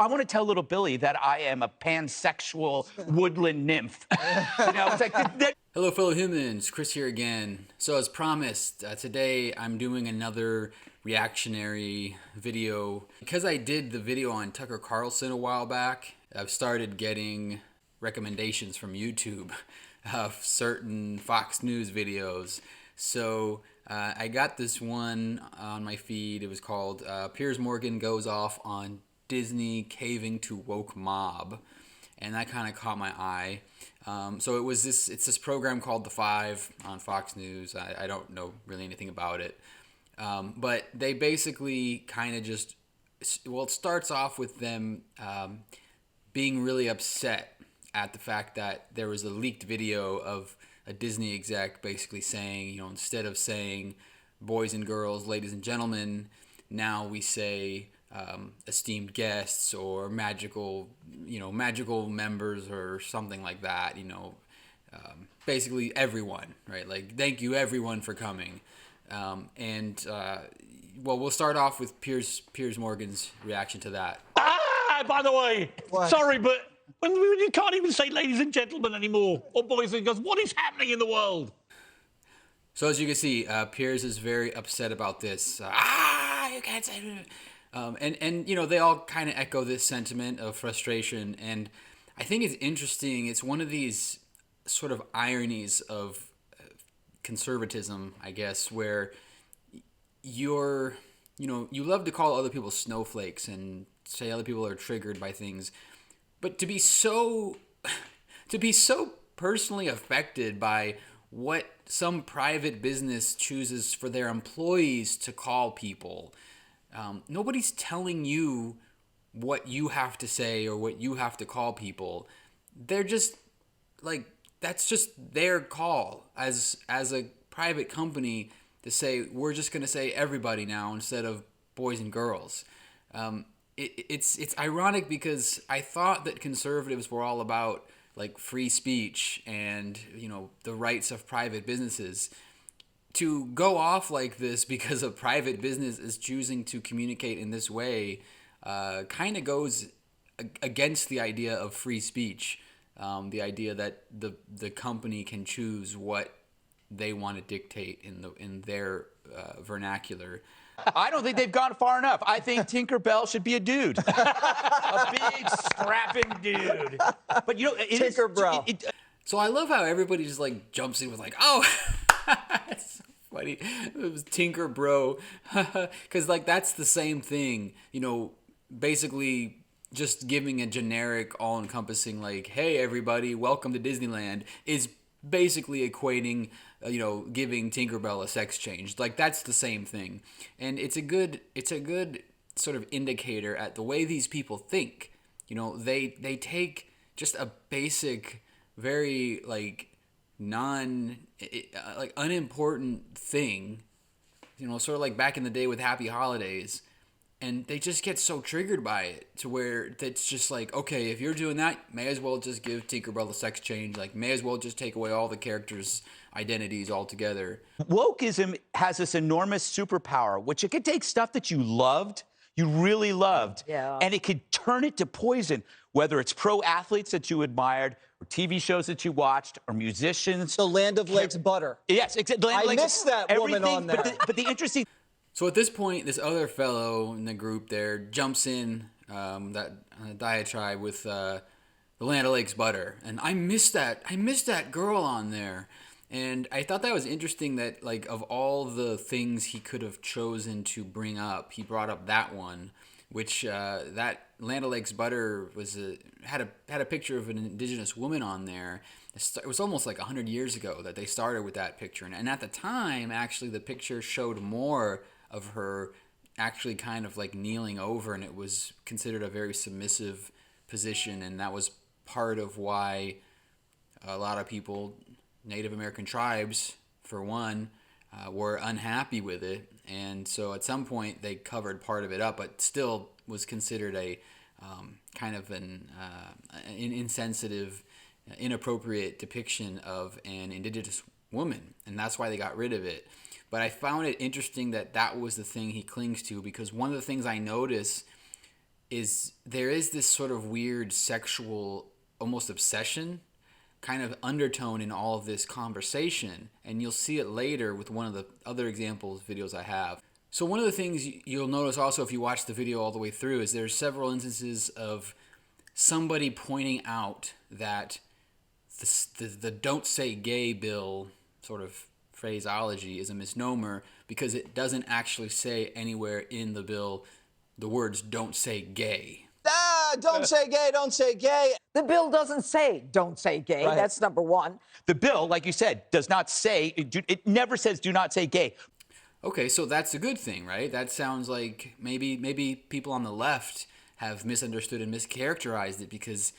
I want to tell little Billy that I am a pansexual woodland nymph. It's like Hello, fellow humans. Chris here again. So as promised, today I'm doing another reactionary video. Because I did the video on Tucker Carlson a while back, I've started getting recommendations from YouTube of certain Fox News videos. So I got this one on my feed. It was called Piers Morgan Goes Off on Disney Caving to Woke Mob. And that kind of caught my eye. So it's this program called The Five on Fox News. I don't know really anything about it. But they basically kind of just, well, it starts off with them being really upset at the fact that there was a leaked video of a Disney exec basically saying, instead of saying boys and girls, ladies and gentlemen, now we say esteemed guests or magical members or something like that, basically everyone, right? Like, thank you everyone for coming. Well, we'll start off with Piers Morgan's reaction to that. By the way, sorry, but when you can't even say ladies and gentlemen anymore, or boys and girls, what is happening in the world? So as you can see, Piers is very upset about this. You can't say it. And they all kind of echo this sentiment of frustration. And I think it's interesting. It's one of these sort of ironies of conservatism, I guess, where you love to call other people snowflakes and say other people are triggered by things. But to be so personally affected by what some private business chooses for their employees to call people, nobody's telling you what you have to say or what you have to call people. They're just like, that's just their call as a private company to say, we're just going to say everybody now instead of boys and girls. It's ironic because I thought that conservatives were all about like free speech and the rights of private businesses. To go off like this because a private business is choosing to communicate in this way kind of goes against the idea of free speech, the idea that the company can choose what they want to dictate in their vernacular. I don't think they've gone far enough. I think Tinkerbell should be a dude. A big, strapping dude. But Tinkerbell. So I love how everybody just like jumps in with like, oh, it's so funny. It was Tinker Bro. Because like that's the same thing, basically just giving a generic all-encompassing like, hey, everybody, welcome to Disneyland is basically equating giving Tinkerbell a sex change. Like that's the same thing. And it's a good sort of indicator at the way these people think. They take just a basic, very like unimportant thing, sort of like back in the day with Happy Holidays, and they just get so triggered by it to where it's just like, okay, if you're doing that, may as well just give Tinkerbell a sex change. Like, may as well just take away all the characters' identities altogether. Woke-ism has this enormous superpower, which it could take stuff that you really loved, and it could turn it to poison, whether it's pro athletes that you admired, or TV shows that you watched, or musicians. The Land of Lakes butter. Yes, exactly. I missed that woman on there. But the interesting... So at this point, this other fellow in the group there jumps in that diatribe with the Land of Lakes butter, and I missed that girl on there. And I thought that was interesting that, like, of all the things he could have chosen to bring up, he brought up that one, which that Land of Lakes butter had a picture of an indigenous woman on there. It was almost like 100 years ago that they started with that picture. And at the time, actually, the picture showed more of her actually kind of like kneeling over, and it was considered a very submissive position. And that was part of why a lot of people, Native American tribes, for one, were unhappy with it. And so at some point they covered part of it up, but still was considered a kind of an insensitive, inappropriate depiction of an indigenous woman. And that's why they got rid of it. But I found it interesting that that was the thing he clings to, because one of the things I notice is there is this sort of weird sexual almost obsession kind of undertone in all of this conversation, and you'll see it later with one of the other examples videos I have. So one of the things you'll notice also if you watch the video all the way through is there's several instances of somebody pointing out that the don't say gay bill sort of phraseology is a misnomer because it doesn't actually say anywhere in the bill the words don't say gay. Don't say gay, don't say gay. The bill doesn't say don't say gay. Right. That's number one. The bill, like you said, does not say, it never says do not say gay. Okay, so that's a good thing, right? That sounds like maybe people on the left have misunderstood and mischaracterized it because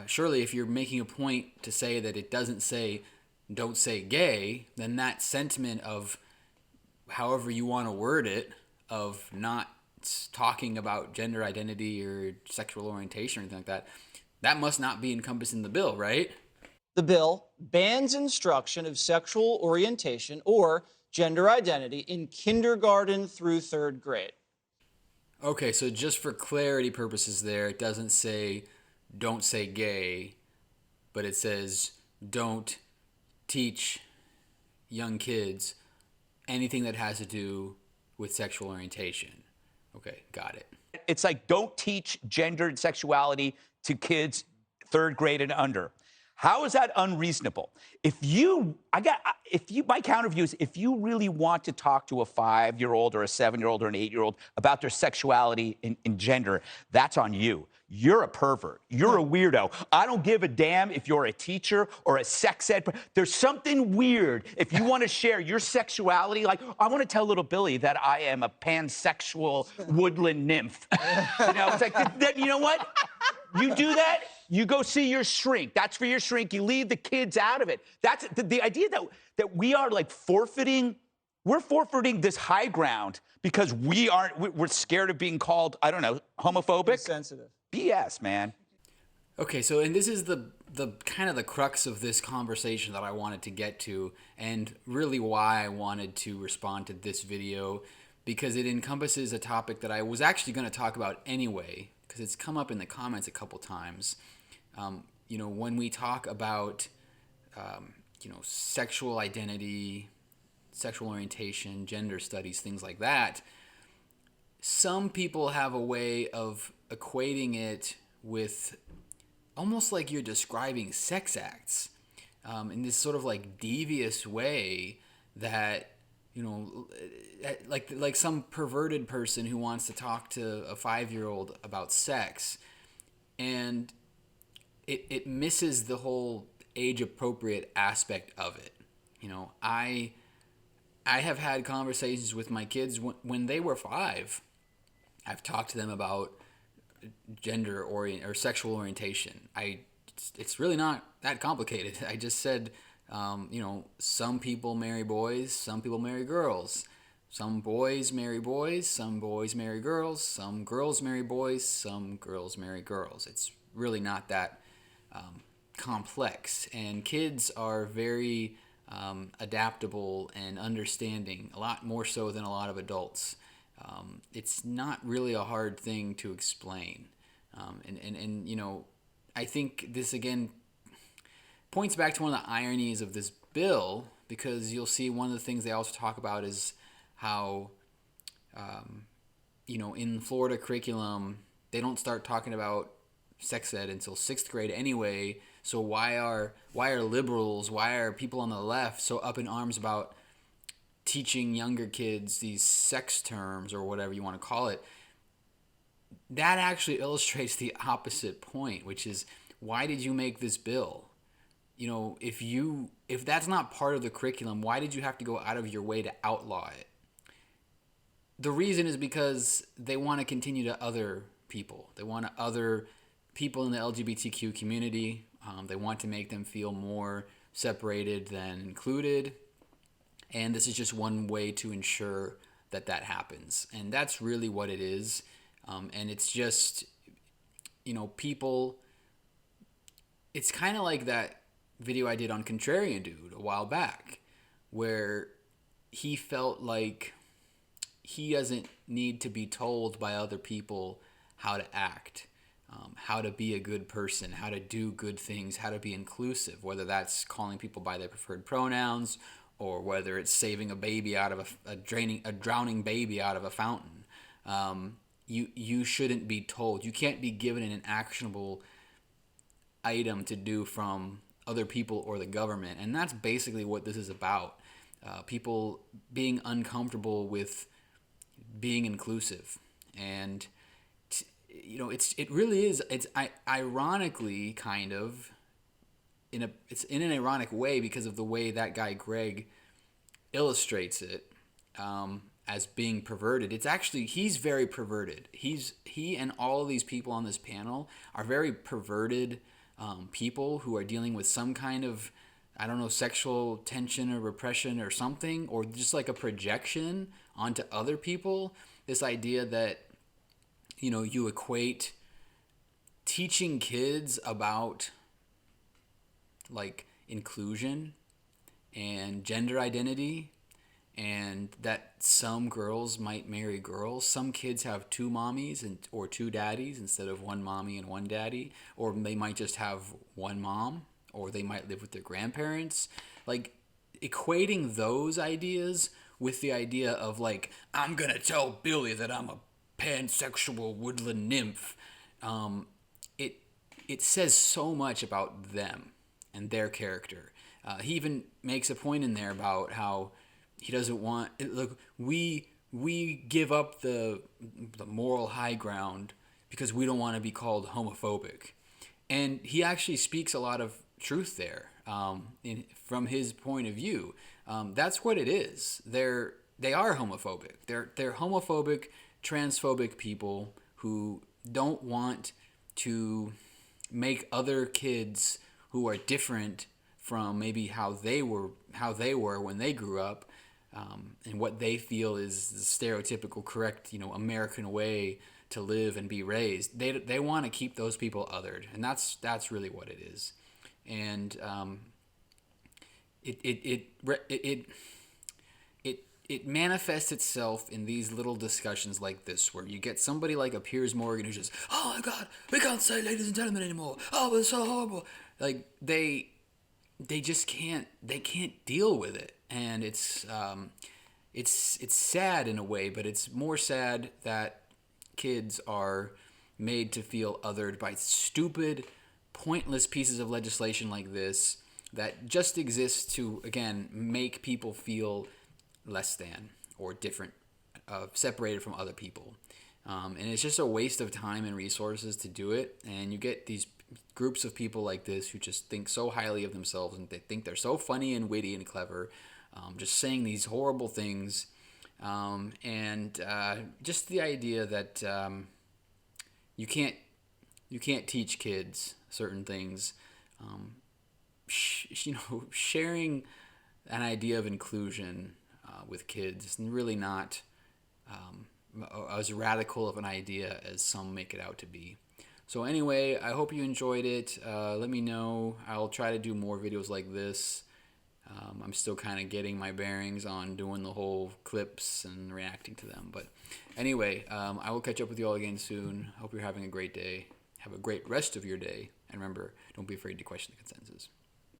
surely if you're making a point to say that it doesn't say don't say gay, then that sentiment of however you want to word it, of not talking about gender identity or sexual orientation or anything like that, that must not be encompassed in the bill, right? The bill bans instruction of sexual orientation or gender identity in kindergarten through 3rd grade. Okay, so just for clarity purposes there, it doesn't say don't say gay, but it says don't teach young kids anything that has to do with sexual orientation. Okay, got it. It's like don't teach gender and sexuality to kids 3rd grade and under. How is that unreasonable? My counter view is if you really want to talk to a 5-year-old or a 7-year-old or an 8-year-old about their sexuality and gender, that's on you. You're a pervert. You're a weirdo. I don't give a damn if you're a teacher or a sex ed. There's something weird if you want to share your sexuality. Like, I want to tell little Billy that I am a pansexual woodland nymph. It's like, you know what? You do that, you go see your shrink. That's for your shrink. You leave the kids out of it. That's the idea that we are like forfeiting. We're forfeiting this high ground because we're scared of being called, I don't know, homophobic. Insensitive. BS, man. Okay, so and this is the kind of the crux of this conversation that I wanted to get to, and really why I wanted to respond to this video, because it encompasses a topic that I was actually going to talk about anyway, because it's come up in the comments a couple times. When we talk about sexual identity, sexual orientation, gender studies, things like that, some people have a way of equating it with almost like you're describing sex acts in this sort of like devious way that, like some perverted person who wants to talk to a 5-year-old about sex, and it misses the whole age-appropriate aspect of it. I have had conversations with my kids when they were 5. I've talked to them about gender or sexual orientation. It's really not that complicated. I just said, some people marry boys, some people marry girls. Some boys marry boys, some boys marry girls, some girls marry boys, some girls marry girls. It's really not that complex. And kids are very adaptable and understanding, a lot more so than a lot of adults. It's not really a hard thing to explain. I think this again points back to one of the ironies of this bill, because you'll see one of the things they also talk about is how, in Florida curriculum, they don't start talking about sex ed until 6th grade anyway. So why are liberals, why are people on the left so up in arms about teaching younger kids these sex terms or whatever you want to call it? That actually illustrates the opposite point, which is, why did you make this bill? If that's not part of the curriculum, why did you have to go out of your way to outlaw it? The reason is because they want to continue to other people. They want to other people in the LGBTQ community. They want to make them feel more separated than included. And this is just one way to ensure that happens. And that's really what it is. And it's just, people, it's kind of like that video I did on Contrarian Dude a while back, where he felt like he doesn't need to be told by other people how to act, how to be a good person, how to do good things, how to be inclusive, whether that's calling people by their preferred pronouns or whether it's saving a baby out of a drowning baby out of a fountain. You shouldn't be told. You can't be given an actionable item to do from other people or the government. And that's basically what this is about. People being uncomfortable with being inclusive. And it really is. It's ironically kind of it's in an ironic way because of the way that guy Greg illustrates it as being perverted. It's actually, he's very perverted. He and all of these people on this panel are very perverted people who are dealing with some kind of, I don't know, sexual tension or repression or something, or just like a projection onto other people. This idea that, you equate teaching kids about like inclusion and gender identity, and that some girls might marry girls. Some kids have two mommies or two daddies instead of one mommy and one daddy, or they might just have one mom, or they might live with their grandparents. Like equating those ideas with the idea of like, I'm gonna tell Billy that I'm a pansexual woodland nymph. It says so much about them and their character. He even makes a point in there about how he doesn't want. Look, we give up the moral high ground because we don't want to be called homophobic, and he actually speaks a lot of truth there. From his point of view, that's what it is. They are homophobic. They're homophobic, transphobic people who don't want to make other kids who are different from maybe how they were when they grew up, and what they feel is the stereotypical correct American way to live and be raised. They want to keep those people othered, and that's really what it is. And it manifests itself in these little discussions like this, where you get somebody like a Piers Morgan who's just, oh my God, we can't say ladies and gentlemen anymore. Oh, it's so horrible. Like they just can't deal with it, and it's sad in a way, but it's more sad that kids are made to feel othered by stupid, pointless pieces of legislation like this that just exist to, again, make people feel less than or different, separated from other people. And it's just a waste of time and resources to do it. And you get these groups of people like this who just think so highly of themselves, and they think they're so funny and witty and clever, just saying these horrible things. And just the idea that you can't teach kids certain things. Sharing an idea of inclusion with kids is really not as radical of an idea as some make it out to be. So anyway, I hope you enjoyed it. Let me know. I'll try to do more videos like this. I'm still kind of getting my bearings on doing the whole clips and reacting to them. But anyway, I will catch up with you all again soon. Hope you're having a great day. Have a great rest of your day. And remember, don't be afraid to question the consensus.